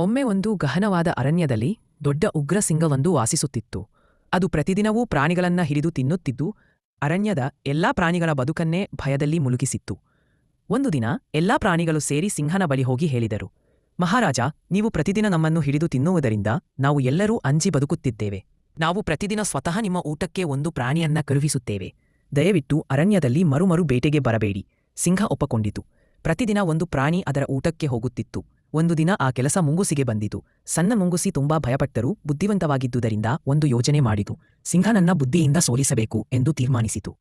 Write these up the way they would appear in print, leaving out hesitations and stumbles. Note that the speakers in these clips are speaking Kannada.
ಒಮ್ಮೆ ಒಂದು ಗಹನವಾದ ಅರಣ್ಯದಲ್ಲಿ ದೊಡ್ಡ ಉಗ್ರ ಸಿಂಹವೊಂದು ವಾಸಿಸುತ್ತಿತ್ತು. ಅದು ಪ್ರತಿದಿನವೂ ಪ್ರಾಣಿಗಳನ್ನ ಹಿಡಿದು ತಿನ್ನುತ್ತಿದ್ದು ಅರಣ್ಯದ ಎಲ್ಲಾ ಪ್ರಾಣಿಗಳ ಬದುಕನ್ನೇ ಭಯದಲ್ಲಿ ಮುಳುಗಿಸಿತ್ತು. ಒಂದು ದಿನ ಎಲ್ಲಾ ಪ್ರಾಣಿಗಳು ಸೇರಿ ಸಿಂಹನ ಬಳಿ ಹೋಗಿ ಹೇಳಿದರು, ಮಹಾರಾಜ, ನೀವು ಪ್ರತಿದಿನ ನಮ್ಮನ್ನು ಹಿಡಿದು ತಿನ್ನುವುದರಿಂದ ನಾವು ಎಲ್ಲರೂ ಅಂಜಿ ಬದುಕುತ್ತಿದ್ದೇವೆ. ನಾವು ಪ್ರತಿದಿನ ಸ್ವತಃ ನಿಮ್ಮ ಊಟಕ್ಕೆ ಒಂದು ಪ್ರಾಣಿಯನ್ನ ಕಳುಹಿಸುತ್ತೇವೆ. ದಯವಿಟ್ಟು ಅರಣ್ಯದಲ್ಲಿ ಮರುಮರು ಬೇಟೆಗೆ ಬರಬೇಡಿ. ಸಿಂಹ ಒಪ್ಪಕೊಂಡಿತು. ಪ್ರತಿದಿನ ಒಂದು ಪ್ರಾಣಿ ಅದರ ಊಟಕ್ಕೆ ಹೋಗುತ್ತಿತ್ತು. ಒಂದು ದಿನ ಆ ಕೆಲಸ ಮುಂಗುಸಿಗೆ ಬಂದಿತು. ಸಣ್ಣ ಮುಂಗುಸಿ ತುಂಬಾ ಭಯಪಟ್ಟರೂ ಬುದ್ಧಿವಂತವಾಗಿದ್ದುದರಿಂದ ಒಂದು ಯೋಜನೆ ಮಾಡಿತು. ಸಿಂಹನನ್ನ ಬುದ್ಧಿಯಿಂದ ಸೋಲಿಸಬೇಕು ಎಂದು ತೀರ್ಮಾನಿಸಿತು.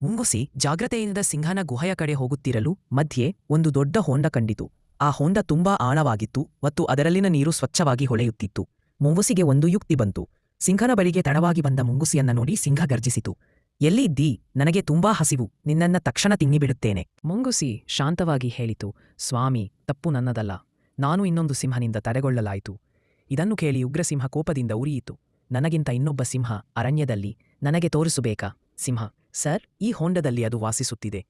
ಮುಂಗುಸಿ ಜಾಗ್ರತೆಯಿಂದ ಸಿಂಹನ ಗುಹೆಯ ಕಡೆ ಹೋಗುತ್ತಿರಲು ಮಧ್ಯೆ ಒಂದು ದೊಡ್ಡ ಹೊಂಡ ಕಂಡಿತು. ಆ ಹೊಂಡ ತುಂಬಾ ಆಳವಾಗಿತ್ತು ಮತ್ತು ಅದರಲ್ಲಿನ ನೀರು ಸ್ವಚ್ಛವಾಗಿ ಹೊಳೆಯುತ್ತಿತ್ತು. ಮುಂಗುಸಿಗೆ ಒಂದು ಯುಕ್ತಿ ಬಂತು. ಸಿಂಹನ ಬಳಿಗೆ ತಡವಾಗಿ ಬಂದ ಮುಂಗುಸಿಯನ್ನ ನೋಡಿ ಸಿಂಹ ಗರ್ಜಿಸಿತು. ಎಲ್ಲಿ ಇದ್ದೀ? ನನಗೆ ತುಂಬಾ ಹಸಿವು, ನಿನ್ನನ್ನ ತಕ್ಷಣ ತಿನ್ನಿಬಿಡುತ್ತೇನೆ. ಮುಂಗುಸಿ ಶಾಂತವಾಗಿ ಹೇಳಿತು, ಸ್ವಾಮಿ, ತಪ್ಪು ನನ್ನದಲ್ಲ. ನಾನು ಇನ್ನೊಂದು ಸಿಂಹನಿಂದ ತಡೆಗೊಳ್ಳಲಾಯಿತು. ಇದನ್ನು ಕೇಳಿ ಉಗ್ರಸಿಂಹ ಕೋಪದಿಂದ ಉರಿಯಿತು. ನನಗಿಂತ ಇನ್ನೊಬ್ಬ ಸಿಂಹ ಅರಣ್ಯದಲ್ಲಿ, ನನಗೆ ತೋರಿಸಬೇಕಾ? ಸಿಂಹ, ಸರ್, ಈ ಹೊಂಡದಲ್ಲಿ ಅದು ವಾಸಿಸುತ್ತಿದೆ.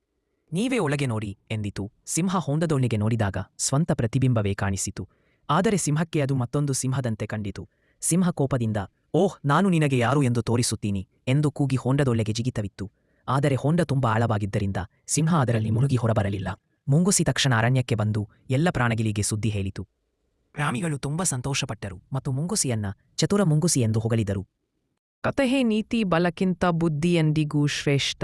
ನೀವೇ ಒಳಗೆ ನೋಡಿ ಎಂದಿತು. ಸಿಂಹ ಹೊಂಡದೊಳಗೆ ನೋಡಿದಾಗ ಸ್ವಂತ ಪ್ರತಿಬಿಂಬವೇ ಕಾಣಿಸಿತು. ಆದರೆ ಸಿಂಹಕ್ಕೆ ಅದು ಮತ್ತೊಂದು ಸಿಂಹದಂತೆ ಕಂಡಿತು. ಸಿಂಹ ಕೋಪದಿಂದ, ಓಹ್, ನಾನು ನಿನಗೆ ಯಾರು ಎಂದು ತೋರಿಸುತ್ತೀನಿ ಎಂದು ಕೂಗಿ ಹೊಂಡದೊಳಗೆ ಜಿಗಿತವಿತ್ತು. ಆದರೆ ಹೊಂಡ ತುಂಬಾ ಆಳವಾಗಿದ್ದರಿಂದ ಸಿಂಹ ಅದರಲ್ಲಿ ಮುಳುಗಿ ಹೊರಬರಲಿಲ್ಲ. ಮುಂಗುಸಿ ತಕ್ಷಣ ಅರಣ್ಯಕ್ಕೆ ಬಂದು ಎಲ್ಲ ಪ್ರಾಣಿಗಳಿಗೆ ಸುದ್ದಿ ಹೇಳಿತು. ಪ್ರಾಣಿಗಳು ತುಂಬಾ ಸಂತೋಷಪಟ್ಟರು ಮತ್ತು ಮುಂಗುಸಿಯನ್ನ ಚತುರ ಮುಂಗುಸಿ ಎಂದು ಹೊಗಳಿದರು. ಕಥೆಯೇ ನೀತಿ, ಬಲಕ್ಕಿಂತ ಬುದ್ಧಿ ಎಂದಿಗೂ ಶ್ರೇಷ್ಠ.